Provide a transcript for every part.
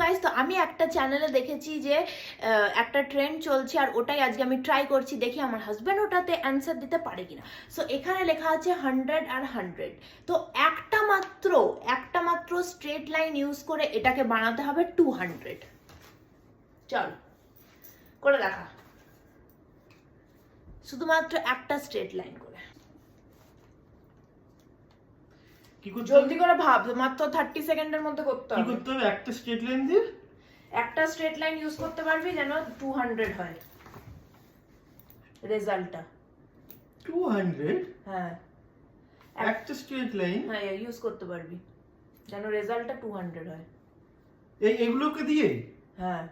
Guys, তো আমি একটা চ্যানেলে দেখেছি যে একটা ট্রেন্ড চলছে আর ওটাই আজকে আমি ট্রাই করছি, দেখি আমার হাজব্যান্ড ওটাতে অ্যান্সার দিতে পারে কিনা। সো এখানে লেখা আছে 100 আর 100, তো একটা মাত্র স্ট্রেট লাইন ইউজ করে এটাকে বানাতে হবে 200। চল করে দেখা, শুধুমাত্র একটা স্ট্রেট লাইন করে। জলদি করে ভাব, মাত্র 30 সেকেন্ডের মধ্যে করতে হবে। কি করতে হবে? একটা স্ট্রেট লাইন দিয়ে একটা স্ট্রেট লাইন ইউজ করতে পারবি যেন 200 হয় রেজাল্টটা। 200? হ্যাঁ, একটা স্ট্রেট লাইন, হ্যাঁ ইউজ করতে পারবি যেন রেজাল্টটা 200 হয়। এগুলোকে দিয়ে? হ্যাঁ।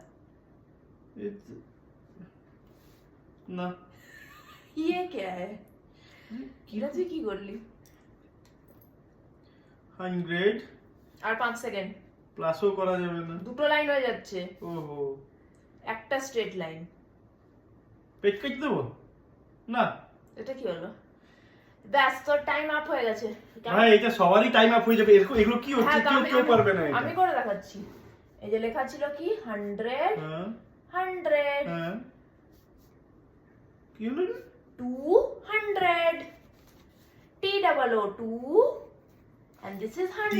না, ये क्या है? কিরা তুই কি করলি? 100 আর 5 সেকেন্ড। প্লাসও করা যাবে না, দুটো লাইন হয়ে যাচ্ছে। ওহো, একটা স্ট্রেট লাইন। পেট কেটে দেবো না? এটা কি হলো? ব্যাস, তোর টাইম আপ হয়ে গেছে। ভাই এটা সবারই টাইম আপ হয়ে যাবে, এগুলো কি হচ্ছে? কেউ পারবে না এটা। আমি করে দেখাচ্ছি। এই যে লেখা ছিল কি 100 হ্যাঁ 100 হ্যাঁ, কি হলো? 200 TOO2 and this is 100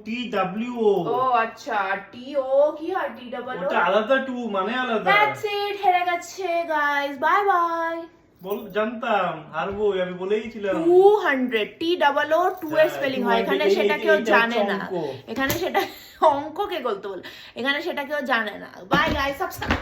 TWO ও আচ্ছা, TO কি হয়? TOO ওটা আলাদা, টু মানে আলাদা। দ্যাটস ইট, হেরে গেছে গাইস, বাই বাই। বল, জানতাম হারবো, আমি বলেইছিলাম। 200 TOO2 এর স্পেলিং হয়, এখানে সেটা কেউ জানে না। এখানে সেটা অঙ্ক কে বলতে বল, এখানে সেটা কেউ জানে না। Bye guys, subscribe.